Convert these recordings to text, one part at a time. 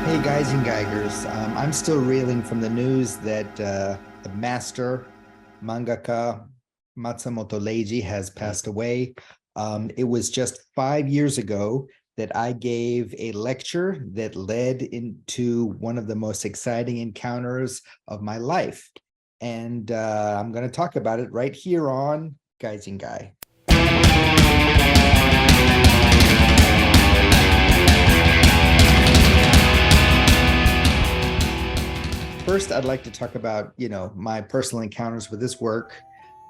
Hey guys and geigers, I'm still reeling from the news that the master mangaka Matsumoto Leiji has passed away. It was just 5 years ago that I gave a lecture that led into one of the most exciting encounters of my life. And I'm going to talk about it right here on Gaijinguy. First, I'd like to talk about, my personal encounters with this work,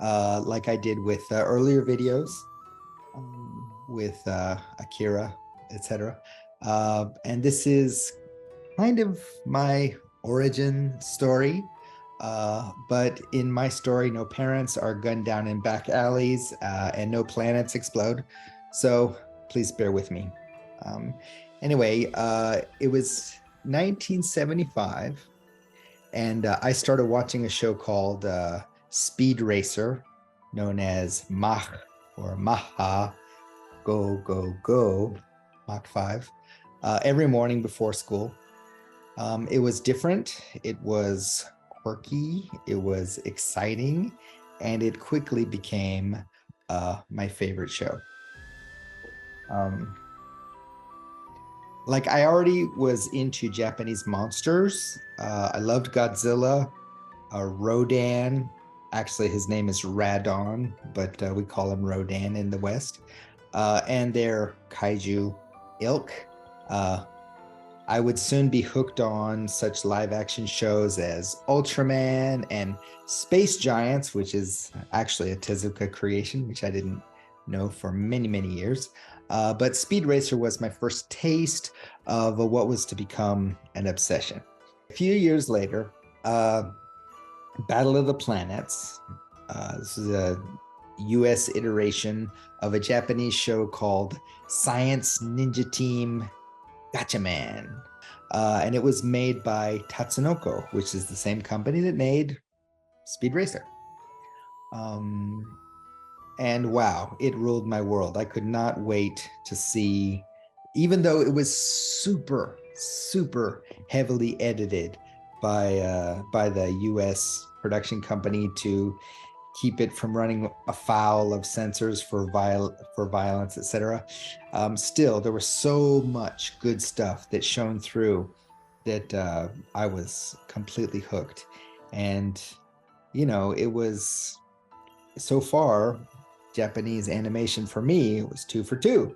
like I did with earlier videos with Akira, etc. And this is kind of my origin story. But in my story, no parents are gunned down in back alleys and no planets explode. So please bear with me. Anyway, it was 1975. And I started watching a show called Speed Racer, known as Mach or Maha, Go, Go, Go, Mach 5, every morning before school. It was different, it was quirky, it was exciting, and it quickly became my favorite show. Like I already was into Japanese monsters. I loved Godzilla, Rodan. Actually, his name is Radon, but we call him Rodan in the West. And their kaiju ilk. I would soon be hooked on such live action shows as Ultraman and Space Giants, which is actually a Tezuka creation, which I didn't know for many, many years. But Speed Racer was my first taste of what was to become an obsession. A few years later, Battle of the Planets. This is a US iteration of a Japanese show called Science Ninja Team Gatchaman. And it was made by Tatsunoko, which is the same company that made Speed Racer. And wow, it ruled my world. I could not wait to see, even though it was super, super heavily edited by the US production company to keep it from running afoul of censors for violence, etc. Still, there was so much good stuff that shone through that I was completely hooked. And, it was so far, Japanese animation for me was 2 for 2.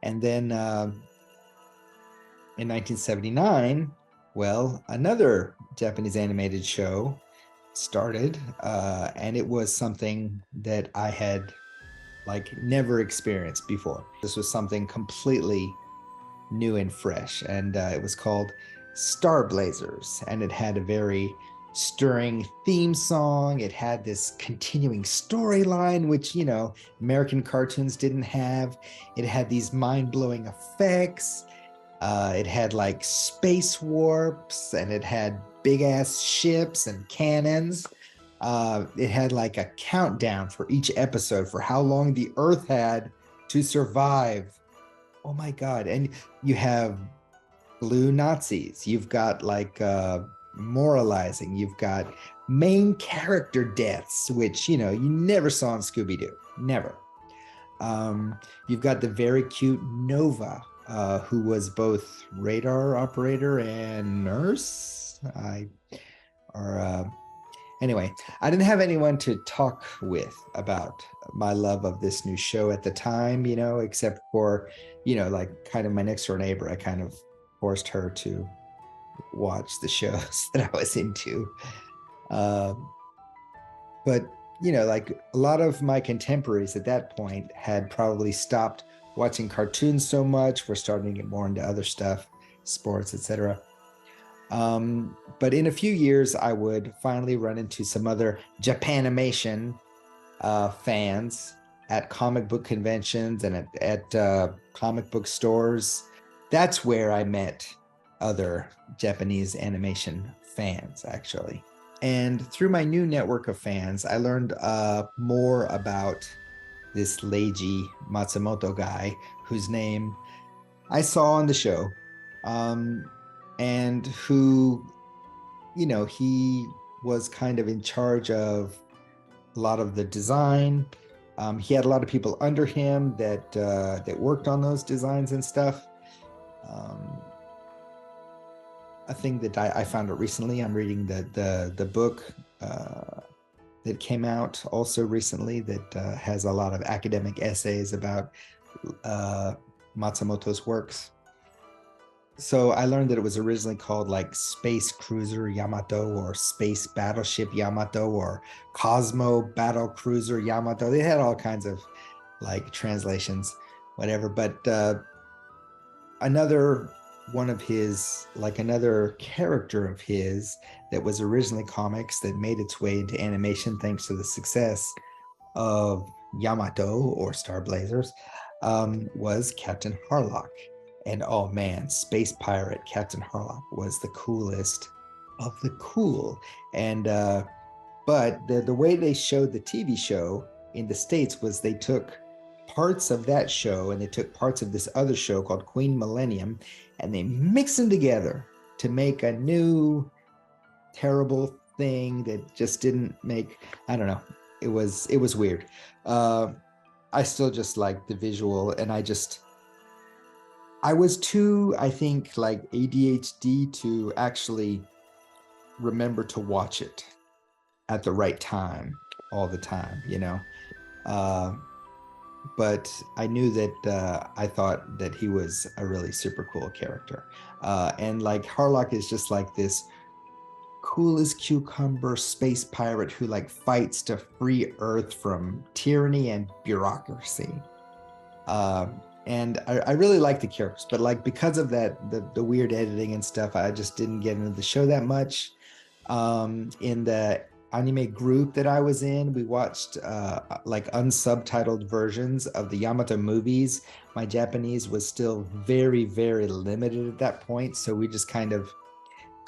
And then in 1979, well, another Japanese animated show started, and it was something that I had never experienced before. This was something completely new and fresh, and it was called Star Blazers, and it had a very stirring theme song. It had this continuing storyline, which, American cartoons didn't have. It had these mind-blowing effects. It had space warps, and it had big ass ships and cannons. It had a countdown for each episode for how long the Earth had to survive. Oh my God. And you have blue Nazis. You've got moralizing. You've got main character deaths, which, you never saw in Scooby-Doo. Never. You've got the very cute Nova, who was both radar operator and nurse. Anyway, I didn't have anyone to talk with about my love of this new show at the time, except for, kind of my next door neighbor. I kind of forced her to watch the shows that I was into. But, a lot of my contemporaries at that point had probably stopped watching cartoons so much. We're starting to get more into other stuff, sports, etc. But in a few years, I would finally run into some other Japanimation fans at comic book conventions and at comic book stores. That's where I met other Japanese animation fans, actually. And through my new network of fans, I learned more about this Leiji Matsumoto guy whose name I saw on the show, and who, he was kind of in charge of a lot of the design. He had a lot of people under him that worked on those designs and stuff. A thing that I found out recently, I'm reading the book that came out also recently that has a lot of academic essays about Matsumoto's works. So I learned that it was originally called like Space Cruiser Yamato or Space Battleship Yamato or Cosmo Battle Cruiser Yamato. They had all kinds of like translations, whatever. But another one of his, like another character of his that was originally comics that made its way into animation thanks to the success of Yamato or Star Blazers, was Captain Harlock. And oh man, Space Pirate Captain Harlock was the coolest of the cool. And but the way they showed the TV show in the States was they took parts of that show and they took parts of this other show called Queen Millennium and they mixed them together to make a new terrible thing that just didn't make, I don't know. It was weird. I still just like the visual, and I was too, I think, like ADHD to actually remember to watch it at the right time all the time, but I knew that I thought that he was a really super cool character. And like Harlock is just like this cool as cucumber space pirate who like fights to free Earth from tyranny and bureaucracy. And I really like the characters, but like because of that, the weird editing and stuff, I just didn't get into the show that much. In the anime group that I was in, we watched like unsubtitled versions of the Yamato movies. My Japanese was still very, very limited at that point, so we just kind of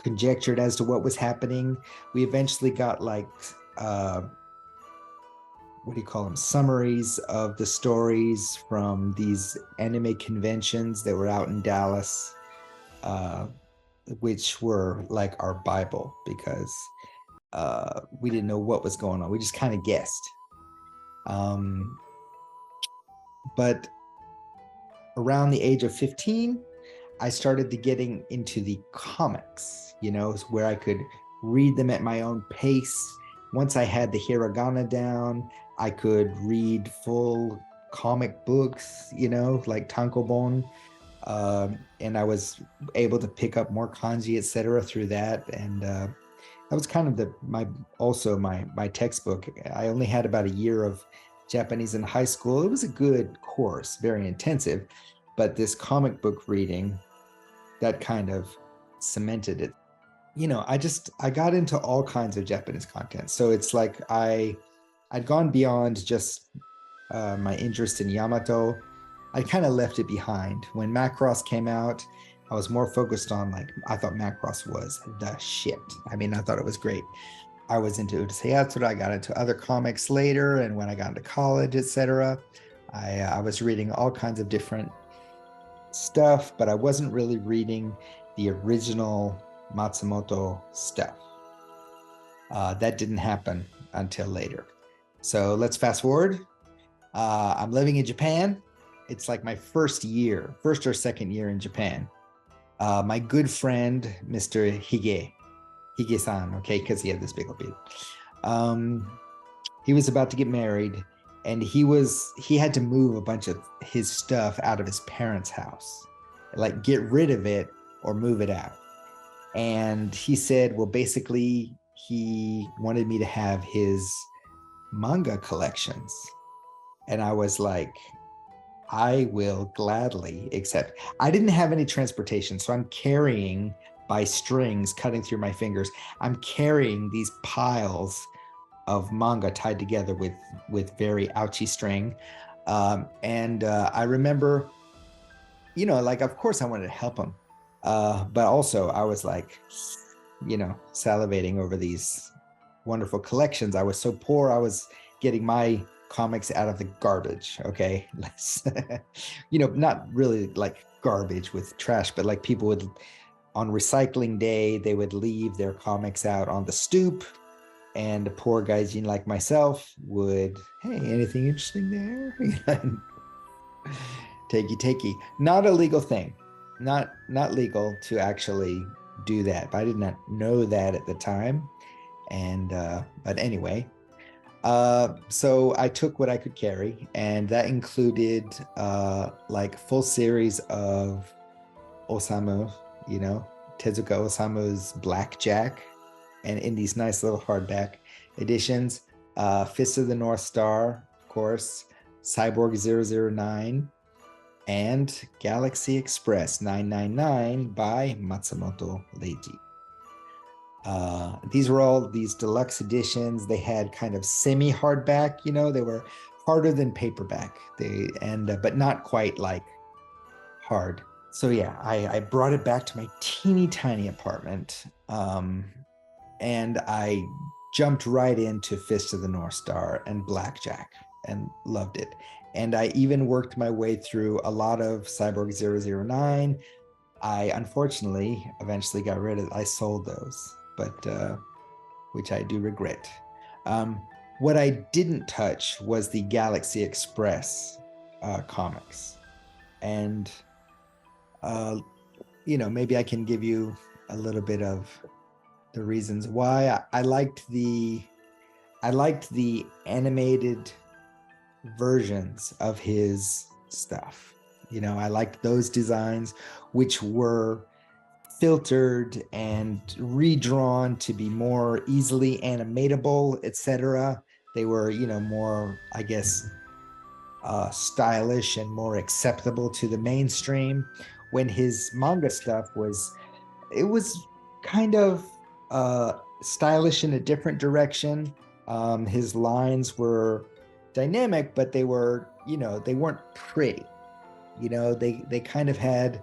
conjectured as to what was happening. We eventually got like what do you call them, summaries of the stories from these anime conventions that were out in Dallas, which were like our Bible because we didn't know what was going on. We just kind of guessed. But around the age of 15, I started to getting into the comics, where I could read them at my own pace. Once I had the hiragana down, I could read full comic books, like tankobon. And I was able to pick up more kanji, etc., through that. And that was kind of my textbook. I only had about a year of Japanese in high school. It was a good course, very intensive, but this comic book reading, that kind of cemented it. I got into all kinds of Japanese content. So it's like I'd gone beyond just my interest in Yamato. I kind of left it behind. When Macross came out, I was more focused on I thought Macross was the shit. I mean, I thought it was great. I was into Urusei Yatsura. I got into other comics later, and when I got into college, etc., I was reading all kinds of different stuff, but I wasn't really reading the original Matsumoto stuff. That didn't happen until later. So let's fast forward. I'm living in Japan. It's like my first or second year in Japan. My good friend, Mr. Hige-san, okay, because he had this big old beard. He was about to get married, and he had to move a bunch of his stuff out of his parents' house, like get rid of it or move it out. And he said, well, basically, he wanted me to have his manga collections. And I was like, I will gladly accept. I didn't have any transportation, so I'm carrying by strings cutting through my fingers. I'm carrying these piles of manga tied together with very ouchy string. And I remember, of course I wanted to help him. But also I was like, salivating over these wonderful collections. I was so poor. I was getting my comics out of the garbage. Okay. You know, not really like garbage with trash, but like people would, on recycling day, they would leave their comics out on the stoop, and a poor gaijin like myself would, hey, anything interesting there? Takey. Not a legal thing. Not legal to actually do that. But I did not know that at the time. And but anyway, so I took what I could carry, and that included like full series of Osamu, you know, Tezuka Osamu's Blackjack, and in these nice little hardback editions. Fist of the North Star, of course, Cyborg 009, and Galaxy Express 999 by Matsumoto Leiji. These were all these deluxe editions. They had kind of semi-hardback, you know, they were harder than paperback. But not quite like hard. So yeah, I brought it back to my teeny tiny apartment, and I jumped right into Fist of the North Star and Blackjack and loved it. And I even worked my way through a lot of Cyborg 009. I unfortunately eventually got rid of it. I sold those, but which I do regret. What I didn't touch was the Galaxy Express comics. And you know, maybe I can give you a little bit of the reasons why. I liked the animated versions of his stuff. You know, I liked those designs, which were filtered and redrawn to be more easily animatable, etc. They were, you know, more, I guess, stylish and more acceptable to the mainstream. When his manga stuff was kind of stylish in a different direction. His lines were dynamic, but they were, you know, they weren't pretty. You know, they kind of had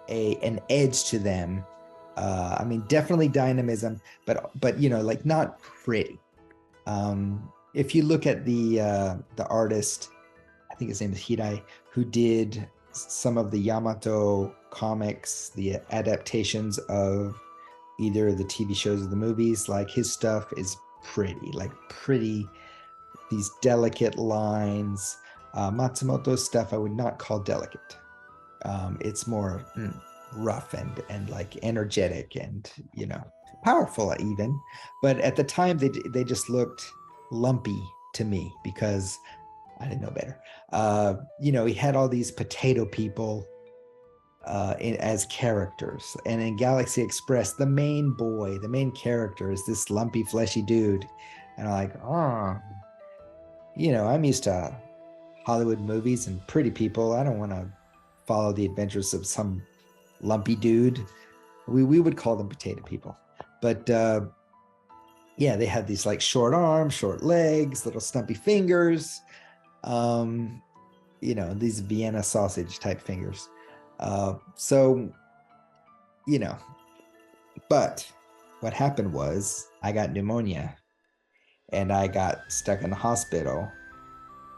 an edge to them. I mean, definitely dynamism, but you know, like not pretty. If you look at the artist, I think his name is Hirai, who did some of the Yamato comics, the adaptations of either the TV shows or the movies, like his stuff is pretty, these delicate lines. Matsumoto's stuff I would not call delicate. It's more rough and like energetic and, you know, powerful even. But at the time they just looked lumpy to me because I didn't know better. You know, he had all these potato people as characters. And in Galaxy Express, the main character is this lumpy, fleshy dude. And I'm like, oh, you know, I'm used to Hollywood movies and pretty people. I don't want to follow the adventures of some lumpy dude. We would call them potato people. But yeah, they had these like short arms, short legs, little stumpy fingers. You know, these Vienna sausage type fingers. So, you know, but what happened was I got pneumonia and I got stuck in the hospital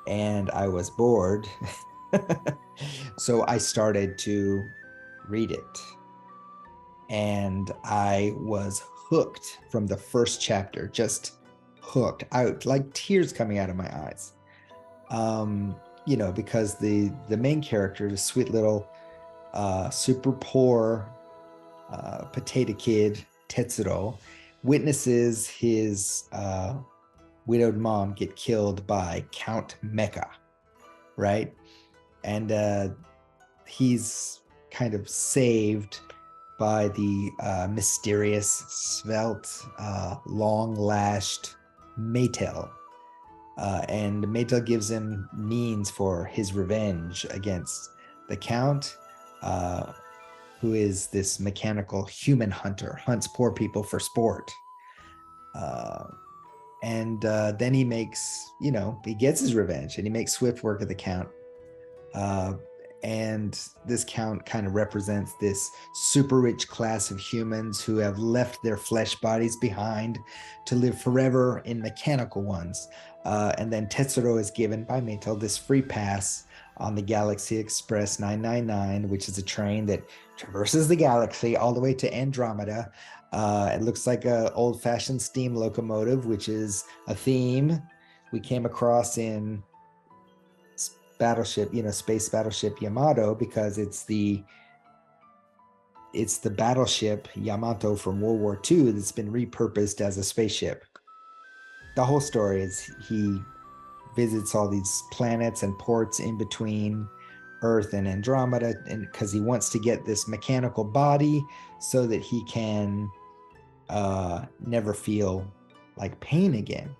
and I was bored. So I started to read it and I was hooked from the first chapter, just hooked out, like tears coming out of my eyes. You know, because the main character, the sweet little super poor potato kid Tetsuro, witnesses his widowed mom get killed by Count Mecha, right? And he's kind of saved by the mysterious, svelte, long-lashed Maytel. And Maytel gives him means for his revenge against the Count, who is this mechanical human hunter, hunts poor people for sport. And then he makes, you know, he gets his revenge and he makes swift work of the Count. And this Count kind of represents this super rich class of humans who have left their flesh bodies behind to live forever in mechanical ones. And then Tetsuro is given by Mito this free pass on the Galaxy Express 999, which is a train that traverses the galaxy all the way to Andromeda. It looks like an old-fashioned steam locomotive, which is a theme we came across in Battleship, Space Battleship Yamato, because it's the battleship Yamato from World War II that's been repurposed as a spaceship. The whole story is he visits all these planets and ports in between Earth and Andromeda, and because he wants to get this mechanical body so that he can never feel like pain again,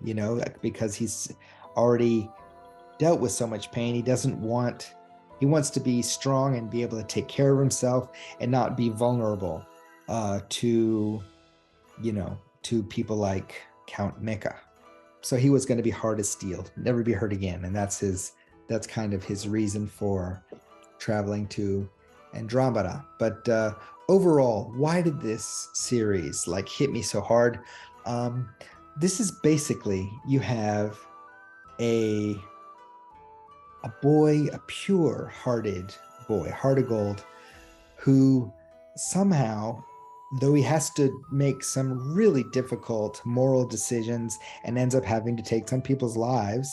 because he's already dealt with so much pain. He wants to be strong and be able to take care of himself and not be vulnerable to people like Count Mecha. So he was going to be hard as steel, never be hurt again. And that's kind of his reason for traveling to Andromeda. But overall, why did this series hit me so hard? This is basically, you have a boy, a pure-hearted boy, heart of gold, who somehow, though he has to make some really difficult moral decisions and ends up having to take some people's lives,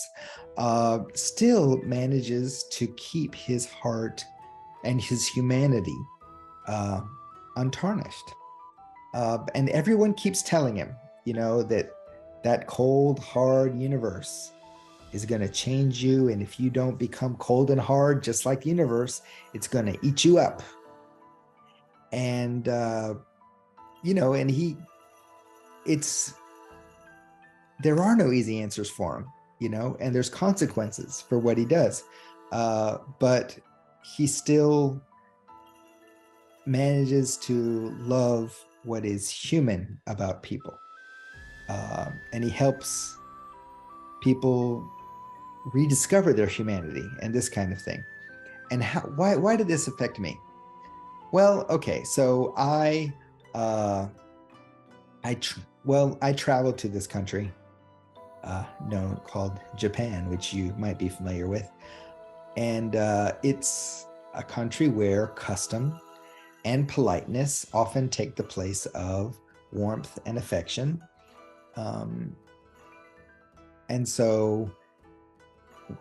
still manages to keep his heart and his humanity untarnished. And everyone keeps telling him, that cold, hard universe is going to change you. And if you don't become cold and hard, just like the universe, it's going to eat you up. And, there are no easy answers for him, and there's consequences for what he does. But he still manages to love what is human about people. And he helps people rediscover their humanity and this kind of thing. And why did this affect me? Well, okay, so I traveled to this country called Japan, which you might be familiar with. And it's a country where custom and politeness often take the place of warmth and affection. And so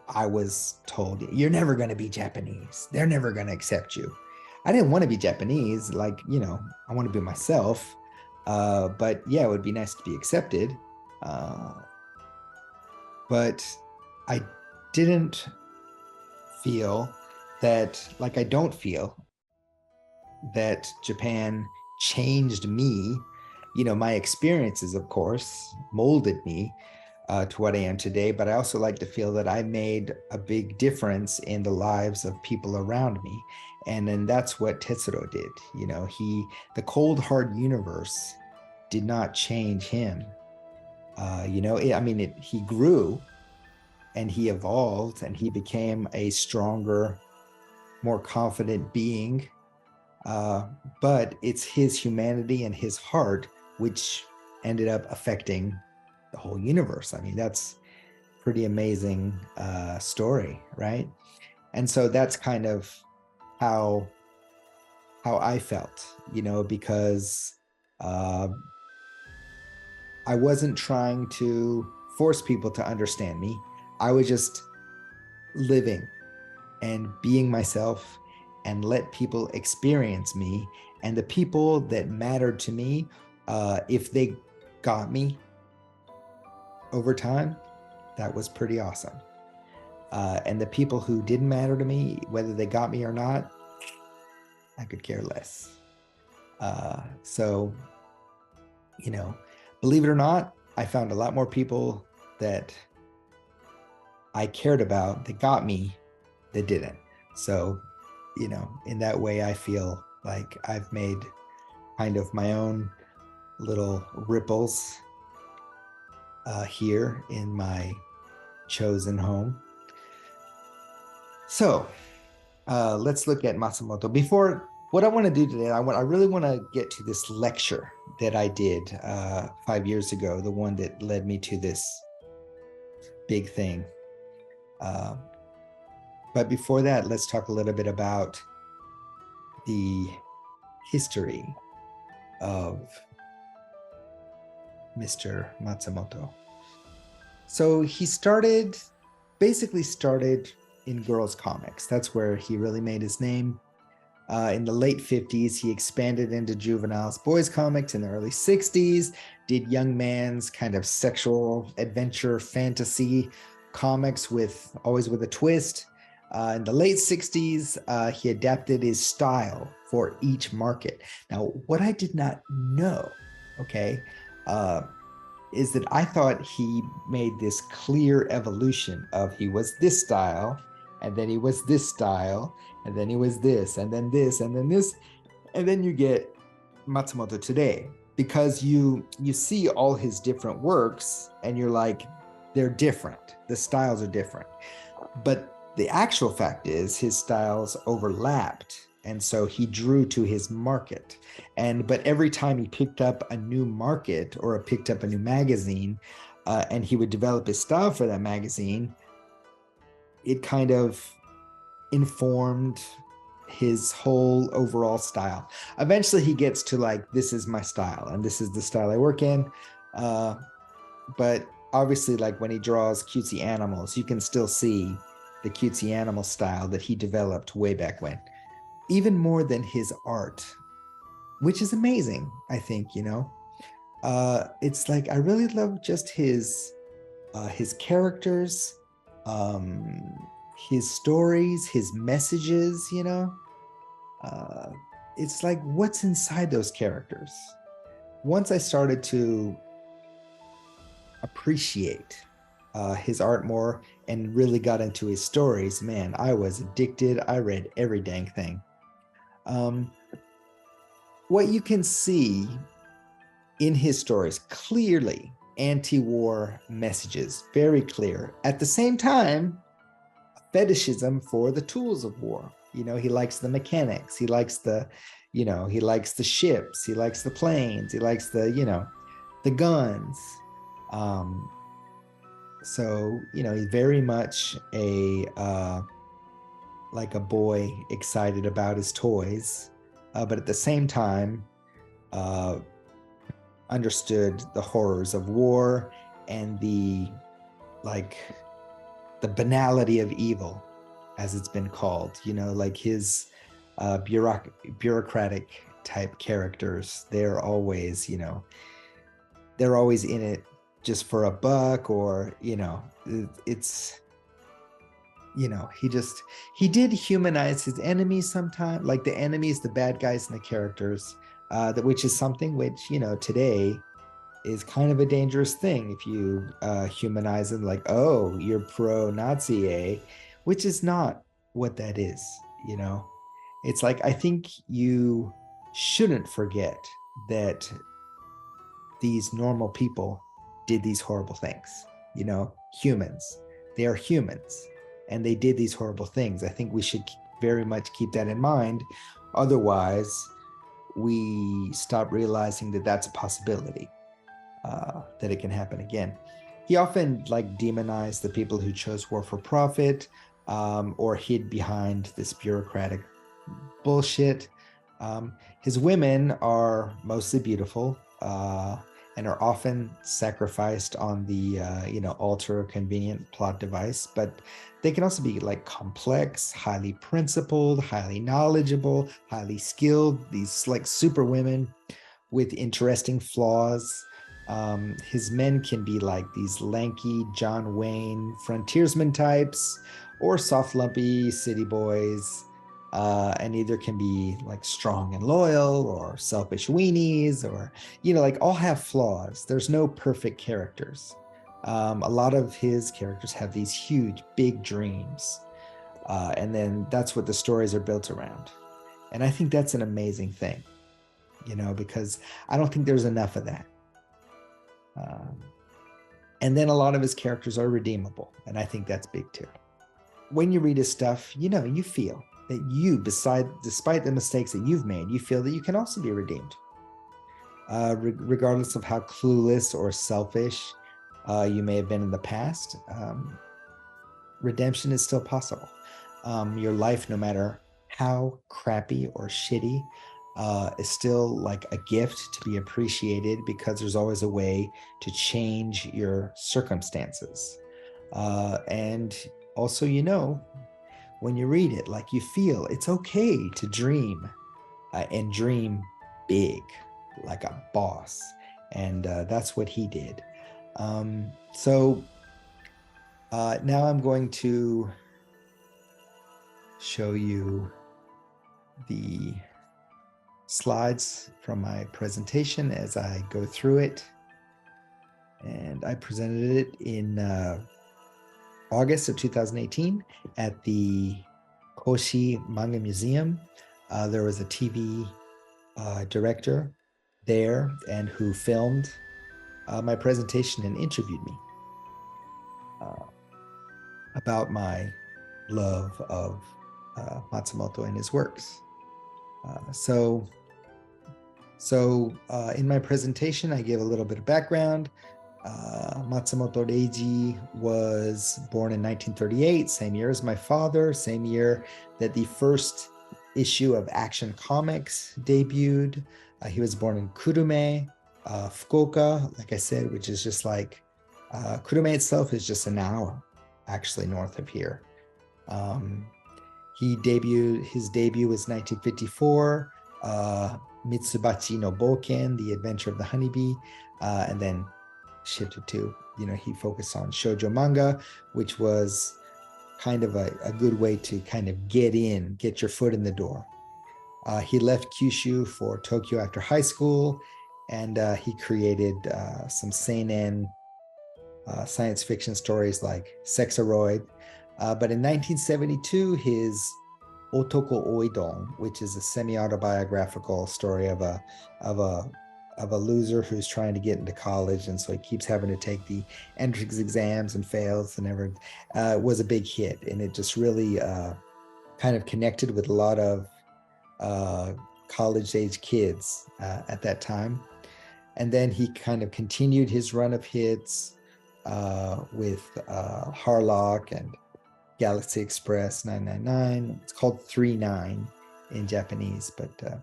I was told, you're never going to be Japanese. They're never going to accept you. I didn't want to be Japanese. I want to be myself. But yeah, it would be nice to be accepted. But I didn't feel that, I don't feel that Japan changed me. My experiences, of course, molded me to what I am today, but I also like to feel that I made a big difference in the lives of people around me. And then that's what Tetsuro did. The cold, hard universe did not change him. He grew and he evolved and he became a stronger, more confident being. But it's his humanity and his heart which ended up affecting the whole universe. That's pretty amazing story, right? And so that's kind of how I felt, because I wasn't trying to force people to understand me. I was just living and being myself and let people experience me. And the people that mattered to me, if they got me over time, that was pretty awesome. And the people who didn't matter to me, whether they got me or not, I could care less. So, believe it or not, I found a lot more people that I cared about that got me that didn't. So, in that way, I feel like I've made kind of my own little ripples here in my chosen home. So let's look at Matsumoto. Before, what I want to do today, I really want to get to this lecture that I did 5 years ago, the one that led me to this big thing. But before that, let's talk a little bit about the history of Mr. Matsumoto. So he basically started in girls' comics. That's where he really made his name. In the late 50s, he expanded into juveniles boys comics. In the early 60s, did young man's kind of sexual adventure fantasy comics always with a twist. In the late 60s, he adapted his style for each market. Now, what I did not know, okay, is that I thought he made this clear evolution of he was this style, and then he was this style, and then he was this, and then this, and then this, and then you get Matsumoto today, because you see all his different works and you're like, they're different. The styles are different. But the actual fact is his styles overlapped. And so he drew to his market. But every time he picked up a new market or picked up a new magazine, and he would develop his style for that magazine, it kind of informed his whole overall style. Eventually he gets to like, this is my style and this is the style I work in. But obviously, like when he draws cutesy animals, you can still see the cutesy animal style that he developed way back when, even more than his art, which is amazing. I think, it's like, I really love just his characters, his stories, his messages, it's like, what's inside those characters? Once I started to appreciate his art more and really got into his stories, man, I was addicted. I read every dang thing. What you can see in his stories, clearly anti-war messages, very clear. At the same time, fetishism for the tools of war. He likes the mechanics. He likes he likes the ships. He likes the planes. He likes the guns. So, he's very much like a boy excited about his toys, but at the same time, understood the horrors of war and the banality of evil, as it's been called. Like his bureaucratic type characters, they're always in it just for a buck, or it's he did humanize his enemies sometimes, like the enemies, the bad guys, and the characters, which is something which today is kind of a dangerous thing. If you humanize them, like, oh, you're pro-Nazi, eh? Which is not what that is. It's like, I think you shouldn't forget that these normal people did these horrible things. Humans, they are humans, and they did these horrible things. I think we should very much keep that in mind. Otherwise, we stop realizing that that's a possibility, that it can happen again. He often demonized the people who chose war for profit, or hid behind this bureaucratic bullshit. His women are mostly beautiful, and are often sacrificed on the altar of convenient plot device, but they can also be complex, highly principled, highly knowledgeable, highly skilled, these super women with interesting flaws. His men can be these lanky John Wayne frontiersman types, or soft lumpy city boys, and either can be strong and loyal, or selfish weenies, or all have flaws. There's no perfect characters. A lot of his characters have these huge big dreams, and then that's what the stories are built around. And I think that's an amazing thing, because I don't think there's enough of that. And then a lot of his characters are redeemable, and I think that's big too. When you read his stuff, you feel that despite the mistakes that you've made, you feel that you can also be redeemed, regardless of how clueless or selfish you may have been in the past, redemption is still possible. Your life, no matter how crappy or shitty, is still like a gift to be appreciated, because there's always a way to change your circumstances. And also, when you read it, like, you feel it's okay to dream, and dream big, like a boss. And that's what he did. So now I'm going to show you the slides from my presentation as I go through it. And I presented it in August of 2018 at the Koshi Manga Museum. There was a TV director there and who filmed my presentation and interviewed me about my love of Matsumoto and his works. So in my presentation, I gave a little bit of background. Matsumoto Leiji was born in 1938, same year as my father, same year that the first issue of Action Comics debuted. He was born in Kurume, Fukuoka, like I said, which is just like, Kurume itself is just an hour actually north of here. His debut was 1954, Mitsubachi no Boken, The Adventure of the Honeybee, and then shifted to, he focused on shoujo manga, which was kind of a good way to kind of get your foot in the door. He left Kyushu for Tokyo after high school, and he created some seinen science fiction stories like Sexaroid. But in 1972, his Otoko Oidon, which is a semi-autobiographical story of a loser who's trying to get into college, and so he keeps having to take the entrance exams and fails, and never was a big hit, and it just really kind of connected with a lot of college-age kids at that time. And then he kind of continued his run of hits with Harlock and Galaxy Express 999. It's called 39 in Japanese, but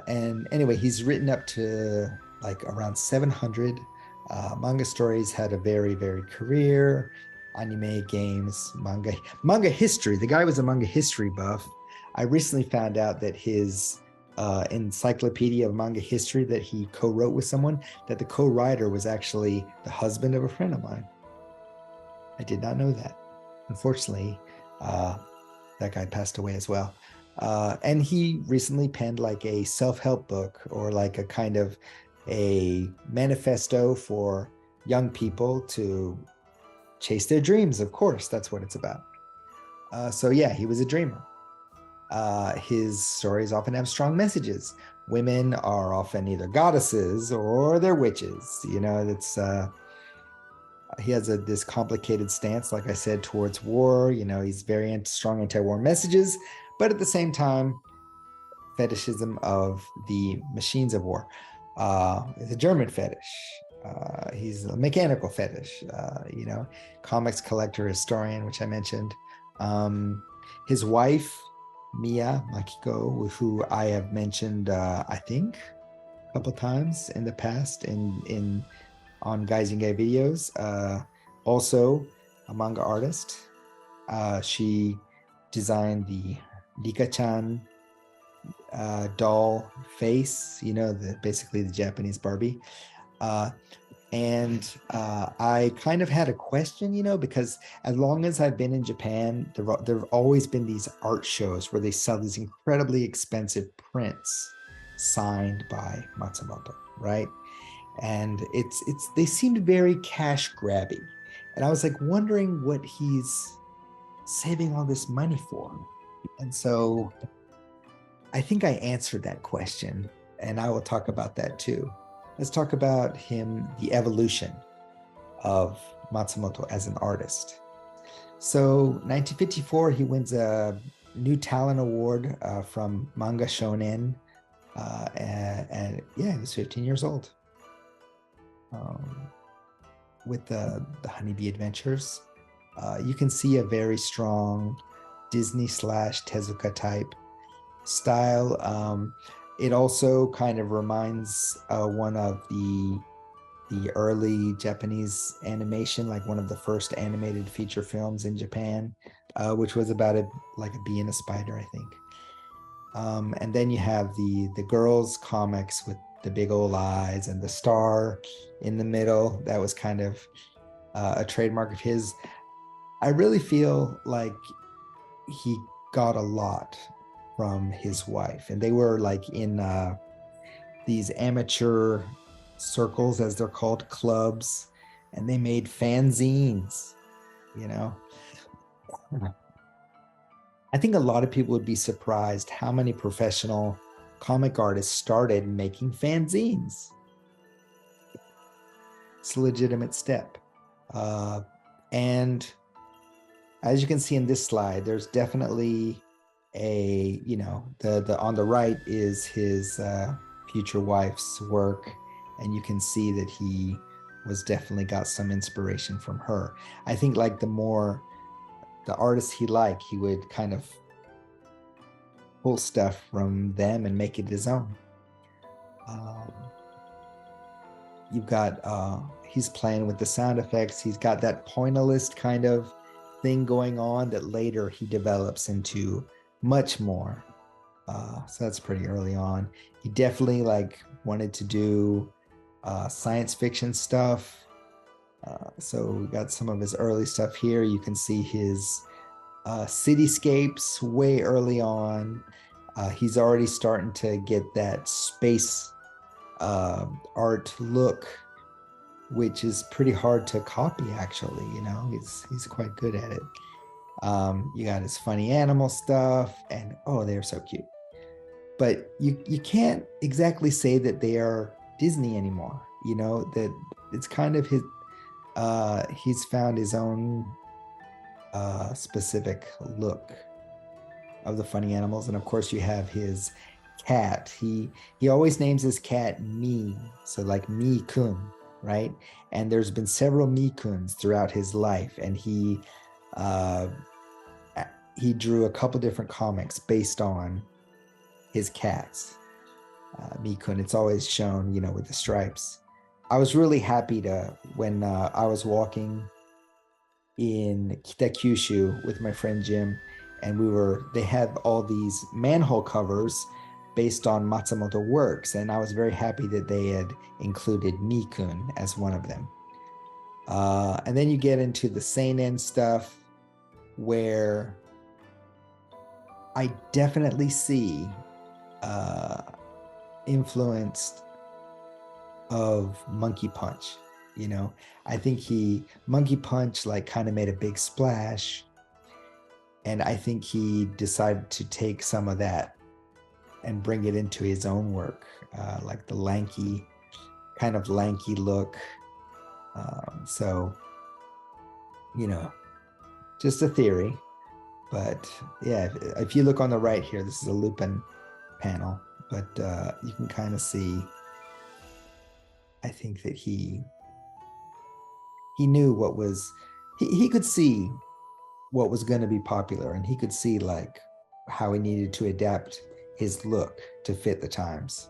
and anyway, he's written up to like around 700 manga stories, had a very varied career, anime, games, manga history. The guy was a manga history buff. I recently found out that his encyclopedia of manga history that he co-wrote with someone, that the co-writer was actually the husband of a friend of mine. I did not know that. Unfortunately, that guy passed away as well. And he recently penned like a self-help book, or like a kind of a manifesto for young people to chase their dreams. Of course, that's what it's about. So yeah, he was a dreamer. His stories often have strong messages. Women are often either goddesses or they're witches. That's he has this complicated stance, like I said, towards war. He's very strong anti-war messages, but at the same time, fetishism of the machines of war. It's a German fetish. He's a mechanical fetish. Comics collector, historian, which I mentioned. His wife, Mia Makiko, who I have mentioned, I think, a couple times in the past on Gaijinguy videos. Also a manga artist. She designed the Rika-chan doll face, basically the Japanese Barbie. And I kind of had a question, because as long as I've been in Japan, there have always been these art shows where they sell these incredibly expensive prints signed by Matsumoto, right? And they seemed very cash grabby. And I was like wondering what he's saving all this money for. And so I think I answered that question, and I will talk about that too. Let's talk about the evolution of Matsumoto as an artist. So 1954, he wins a New Talent Award from Manga Shonen. And yeah, he was 15 years old. with the Honeybee Adventures. You can see a very strong Disney slash Tezuka type style. It also kind of reminds one of the early Japanese animation, like one of the first animated feature films in Japan, which was about like a bee and a spider, I think. And then you have the girls comics with the big old eyes and the star in the middle. That was kind of a trademark of his. I really feel like he got a lot from his wife, and they were like in these amateur circles, as they're called, clubs, and they made fanzines, you know. I think a lot of people would be surprised how many professional comic artists started making fanzines. It's a legitimate step. And as you can see in this slide, there's definitely a, you know, the on the right is his future wife's work, and you can see that he was definitely got some inspiration from her. I think like the artists he liked, he would kind of pull stuff from them and make it his own. You've got he's playing with the sound effects. He's got that pointillist kind of thing going on that later he develops into much more. So that's pretty early on. He definitely like wanted to do science fiction stuff. So we got some of his early stuff here. You can see his cityscapes way early on. He's already starting to get that space art look, which is pretty hard to copy, actually. You know, he's quite good at it. You got his funny animal stuff, and oh, they're so cute. But you can't exactly say that they are Disney anymore. You know, that it's kind of his. He's found his own specific look of the funny animals, and of course you have his cat. He always names his cat Mi, so like Mi-kun, right? And there's been several Mi-kuns throughout his life, and he drew a couple different comics based on his cats. Mi-kun, it's always shown, you know, with the stripes. I was really happy when I was walking in Kitakyushu with my friend Jim, and they had all these manhole covers based on Matsumoto works, and I was very happy that they had included Mi-kun as one of them. And then you get into the seinen stuff, where I definitely see influence of Monkey Punch. You know, I think Monkey Punch like kind of made a big splash, and I think he decided to take some of that and bring it into his own work, like the lanky look. So, you know, just a theory, but yeah, if you look on the right here, this is a Lupin panel, but you can kind of see, I think that he knew what was, he could see what was going to be popular, and he could see like how he needed to adapt his look to fit the times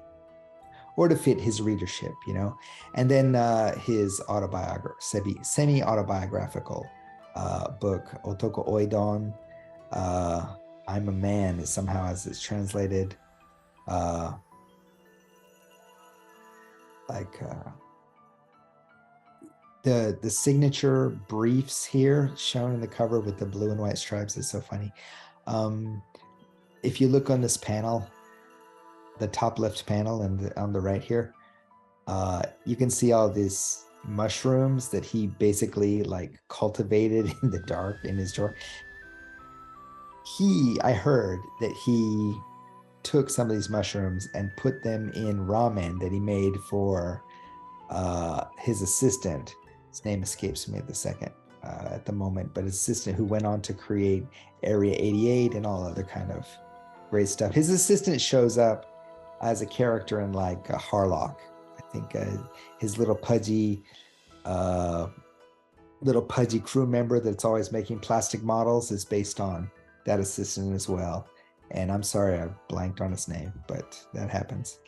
or to fit his readership, you know. And then his semi-autobiographical book, Otoko Oidon, I'm a Man, is somehow as it's translated, the signature briefs here shown in the cover with the blue and white stripes is so funny. If you look on this panel, the top left panel and on the right here, you can see all these mushrooms that he basically like cultivated in the dark in his drawer. I heard that he took some of these mushrooms and put them in ramen that he made for his assistant. His name escapes me at the moment, but his assistant, who went on to create Area 88 and all other kind of great stuff. His assistant shows up as a character in like Harlock. I think his little pudgy little pudgy crew member that's always making plastic models is based on that assistant as well. And I'm sorry I blanked on his name, but that happens.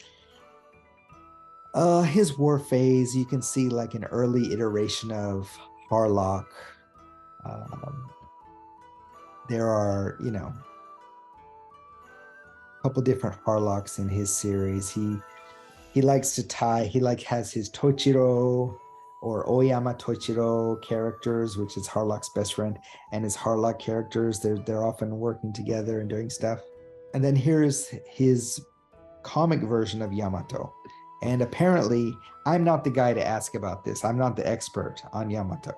His war phase, you can see like an early iteration of Harlock. Um, there are, you know, a couple different Harlocks in his series. He likes to tie, he like has his Tochiro or Oyama Tochiro characters, which is Harlock's best friend, and his Harlock characters. They're often working together and doing stuff. And then here's his comic version of Yamato. And apparently, I'm not the guy to ask about this. I'm not the expert on Yamato.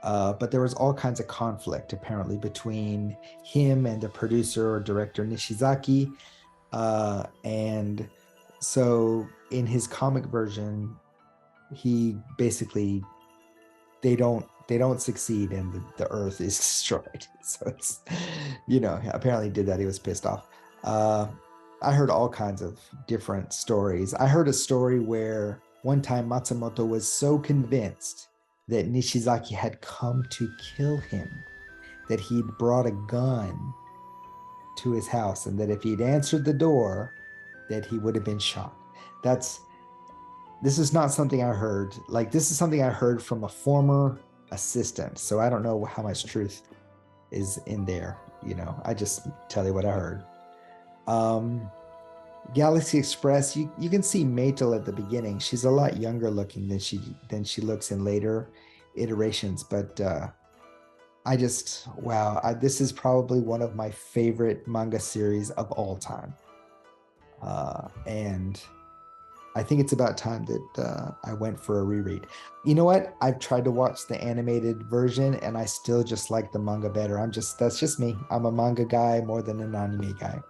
But there was all kinds of conflict apparently between him and the producer or director Nishizaki. And so in his comic version, he basically they don't succeed and the earth is destroyed. So it's, you know, apparently did that. He was pissed off. I heard all kinds of different stories. I heard a story where one time Matsumoto was so convinced that Nishizaki had come to kill him that he'd brought a gun to his house, and that if he'd answered the door, that he would have been shot. This is not something I heard. Like, this is something I heard from a former assistant. So I don't know how much truth is in there. You know, I just tell you what I heard. Galaxy Express, you can see Matel at the beginning. She's a lot younger looking than she looks in later iterations, but this is probably one of my favorite manga series of all time. And I think it's about time that I went for a reread. You know what? I've tried to watch the animated version and I still just like the manga better. That's just me. I'm a manga guy more than an anime guy.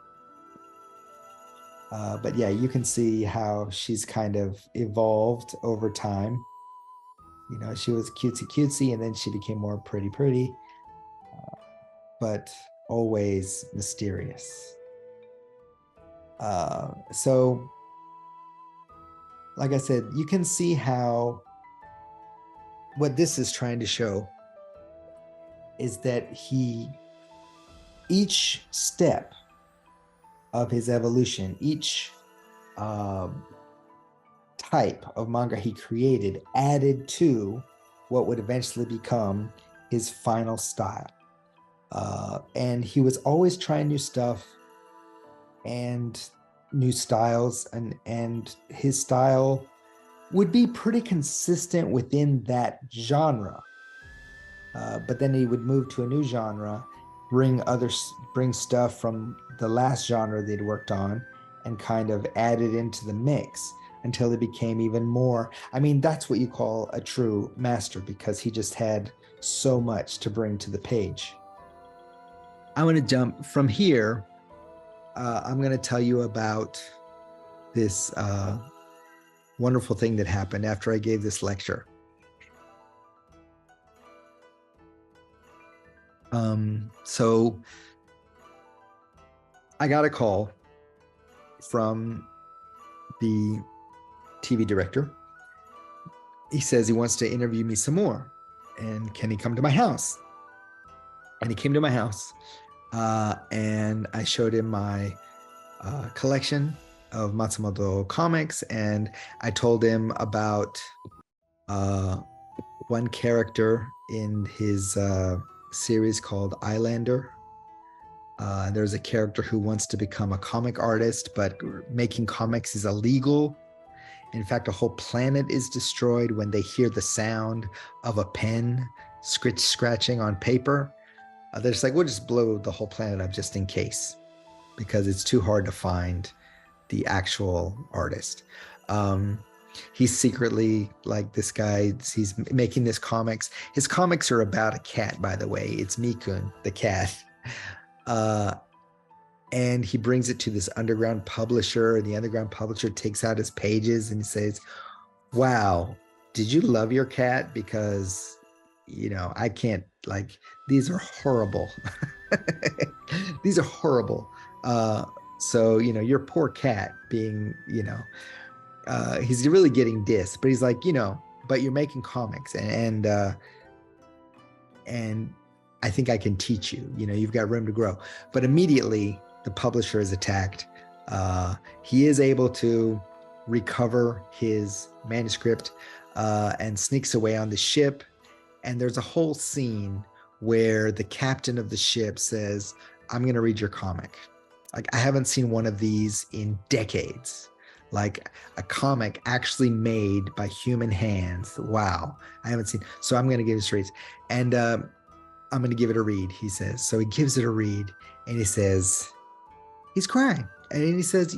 But yeah, you can see how she's kind of evolved over time. You know, she was cutesy cutesy and then she became more pretty, but always mysterious. So like I said, you can see how what this is trying to show is that each step of his evolution, each type of manga he created added to what would eventually become his final style. And he was always trying new stuff and new styles, and his style would be pretty consistent within that genre. But then he would move to a new genre, bring stuff from the last genre they'd worked on and kind of add it into the mix until it became even more. I mean, that's what you call a true master, because he just had so much to bring to the page. I want to jump from here. I'm going to tell you about this wonderful thing that happened after I gave this lecture. So I got a call from the TV director. He says he wants to interview me some more, and can he come to my house? And he came to my house, and I showed him my collection of Matsumoto comics, and I told him about one character in his series called Islander. There's a character who wants to become a comic artist, but making comics is illegal. In fact, a whole planet is destroyed when they hear the sound of a pen scratching on paper. They're just like, we'll just blow the whole planet up just in case, because it's too hard to find the actual artist. He's secretly like this guy, he's making this comics. His comics are about a cat, by the way. It's Mikun, the cat. And he brings it to this underground publisher, and the underground publisher takes out his pages and he says, wow, did you love your cat? Because, you know, I can't, like, these are horrible. These are horrible. So, you know, your poor cat being, you know, he's really getting dissed, but he's like, you know, but you're making comics, and and I think I can teach you. You've got room to grow. But immediately the publisher is attacked. He is able to recover his manuscript and sneaks away on the ship. And there's a whole scene where the captain of the ship says, I'm going to read your comic. Like, I haven't seen one of these in decades. Like a comic actually made by human hands. Wow. I haven't seen. So I'm going to give it a read. And I'm going to give it a read, he says. So he gives it a read and he says, he's crying. And he says,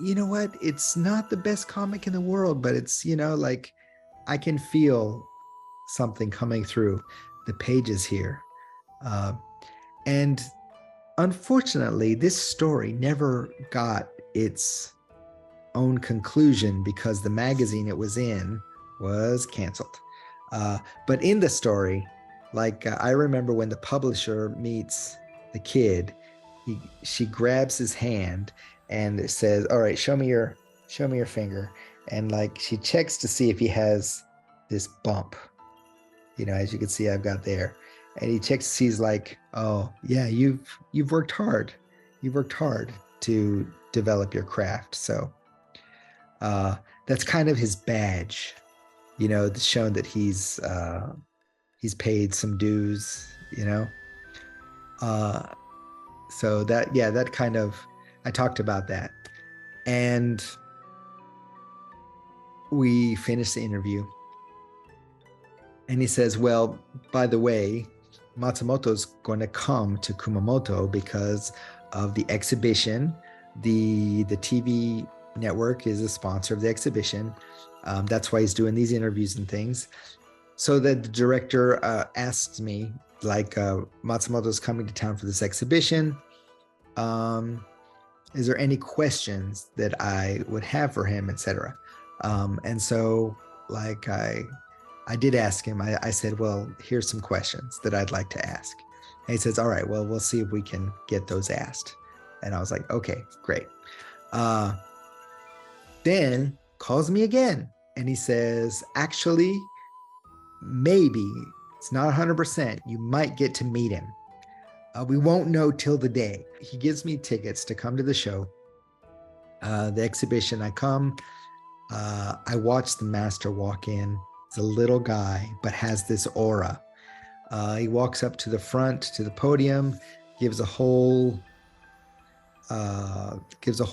you know what? It's not the best comic in the world, but it's, like I can feel something coming through the pages here. And unfortunately, this story never got its own conclusion because the magazine it was in was canceled. But in the story, like I remember when the publisher meets the kid, she grabs his hand and it says, all right, show me your finger. And like she checks to see if he has this bump, as you can see I've got there. And he checks to see, he's like, oh yeah, you've worked hard. You've worked hard to develop your craft. So that's kind of his badge, showing that he's paid some dues, so that kind of, I talked about that. And we finished the interview. And he says, well, by the way, Matsumoto's going to come to Kumamoto because of the exhibition. The TV network is a sponsor of the exhibition. That's why he's doing these interviews and things. So the director asked me, like, Matsumoto's coming to town for this exhibition. Is there any questions that I would have for him, etc.? And so, like, I did ask him. I said, well, here's some questions that I'd like to ask. And he says, all right, well, we'll see if we can get those asked. And I was like, okay, great. Then calls me again. And he says, actually, maybe, it's not 100%, you might get to meet him. We won't know till the day. He gives me tickets to come to the show. The exhibition, I come. I watch the master walk in. It's a little guy, but has this aura. He walks up to the front, to the podium, gives a whole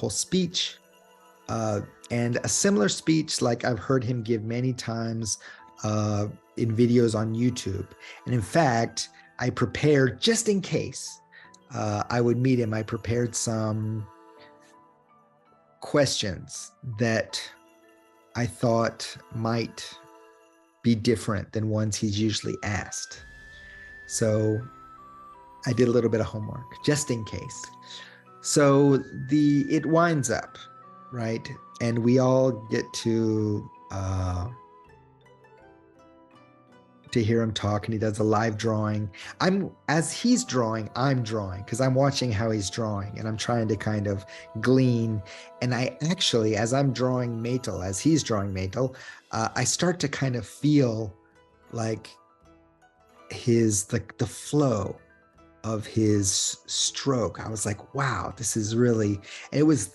speech, and a similar speech like I've heard him give many times in videos on YouTube. And in fact, I prepared, just in case I would meet him, I prepared some questions that I thought might be different than ones he's usually asked. So I did a little bit of homework just in case. So it winds up, right? And we all get to hear him talk, and he does a live drawing. As he's drawing, I'm drawing because I'm watching how he's drawing and I'm trying to kind of glean. And I actually, as I'm drawing Metal, as he's drawing Metal, I start to kind of feel like the flow of his stroke. I was like, wow, this is really, and it was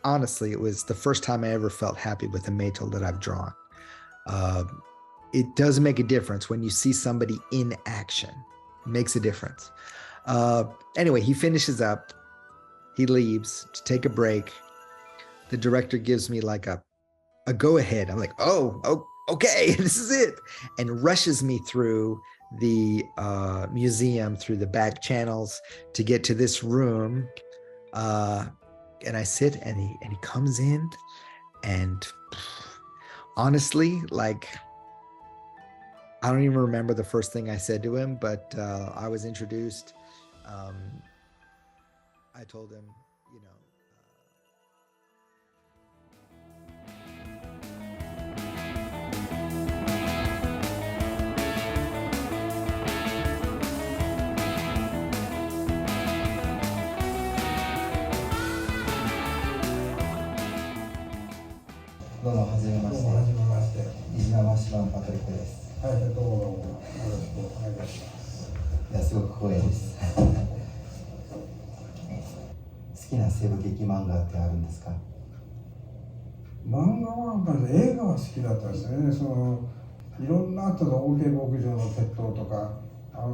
the first time I ever felt happy with a Metal that I've drawn. It does make a difference when you see somebody in action. It makes a difference. Anyway, he finishes up. He leaves to take a break. The director gives me like a go ahead. I'm like, oh, okay, this is it. And rushes me through the museum, through the back channels to get to this room. And I sit, and he comes in, and honestly, like, I don't even remember the first thing I said to him, but I was introduced. I told him, どうもはじめまして。どうもはじめまして。石川島のパトリックです。はい、どうもよろしくお願いします。いや、すごく光栄です。好きな西部劇漫画ってあるんですか？漫画はやっぱり映画は好きだったですね。いろんなあったの OK 牧場の鉄塔とか、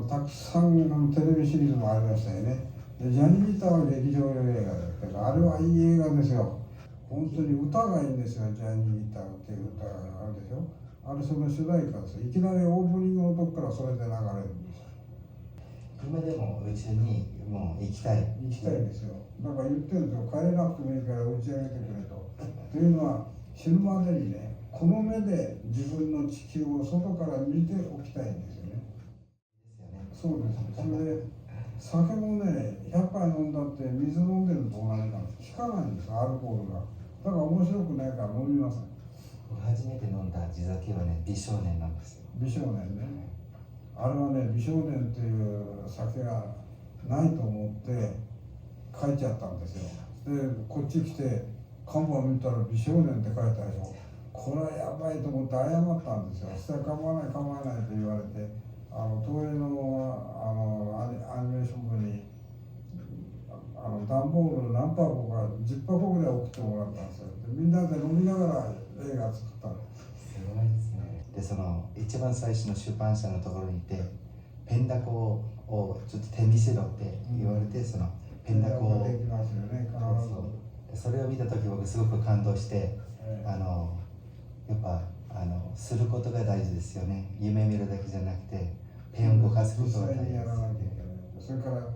たくさんのテレビシリーズもありましたよね。でジャニーギターは劇場用映画だけど、あれはいい映画ですよ。本当に歌がいいんですよ。ジャニーギターっていう歌があるでしょ。あれその主題歌です。いきなりオープニングのとこからそれで流れるんですよ。今でも宇宙にもう行きたい。行きたいですよ。だから言ってるんですよ。帰れなくてもいいから打ち上げてくれと。というのは死ぬまでにね、この目で自分の地球を外から見ておきたいんですよね。そうです。それで酒もね、100杯飲んだって水飲んでると同じなんです。効かないんですよ、アルコールが。だから面白くないから飲みません。初めて飲んだ地酒はね、美少年なんですよ。美少年ね。あれはね、美少年っていう酒がないと思って書いちゃったんですよ。で、こっち来て看板見たら美少年って書いてあるでしょ。これはやばいと思って謝ったんですよ。そしたら構わない構わないと言われて、東映のアニメーション部に段ボール何箱か10箱ぐらい送ってもらったんですよ。でみんなで飲みながら映画作ったの。すごいですね。で、その一番最初の出版社のところにいて、ペンダコをちょっと手見せろって言われて、そのペンダコをできますよね、それを見た時僕すごく感動して、やっぱすることが大事ですよね。夢見るだけじゃなくてペンを動かすことが大事です。やらなきゃいけない。それから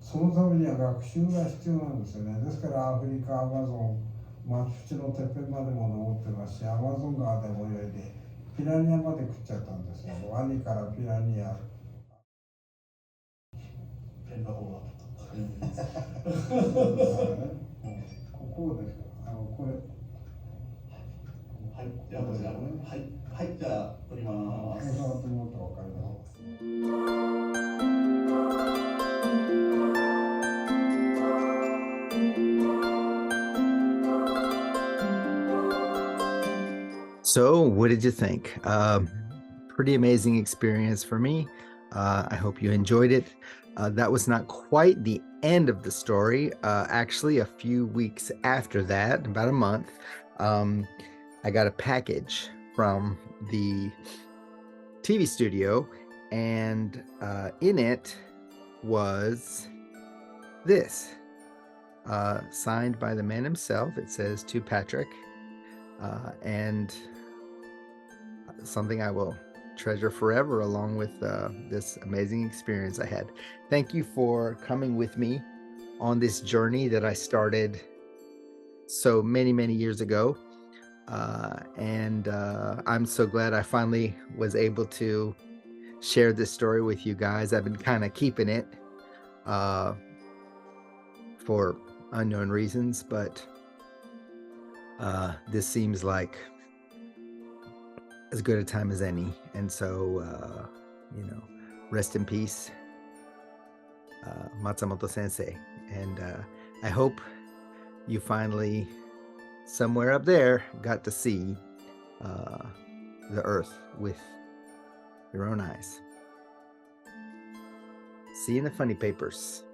そのためには学習が必要なんですよね。ですからアフリカ、アマゾン、マチュピチュのてっぺんまでも登ってますし、アマゾン川でも泳いでピラニアまで食っちゃったんですよ。ワニからピラニア。ペンダコがここですよ。これ。はい、じゃあこちら、はい、じゃあ撮ります。触ってもらったら分かります。So, what did you think? Pretty amazing experience for me. I hope you enjoyed it. That was not quite the end of the story. Actually, a few weeks after that, about a month, I got a package from the TV studio, and in it was this, signed by the man himself. It says, "To Patrick," and something I will treasure forever, along with this amazing experience I had. Thank you for coming with me on this journey that I started so many years ago. And I'm so glad I finally was able to share this story with you guys. I've been kind of keeping it for unknown reasons, but this seems like as good a time as any. And so, rest in peace, Matsumoto-sensei. And I hope you finally, somewhere up there, got to see the earth with your own eyes. See you in the funny papers.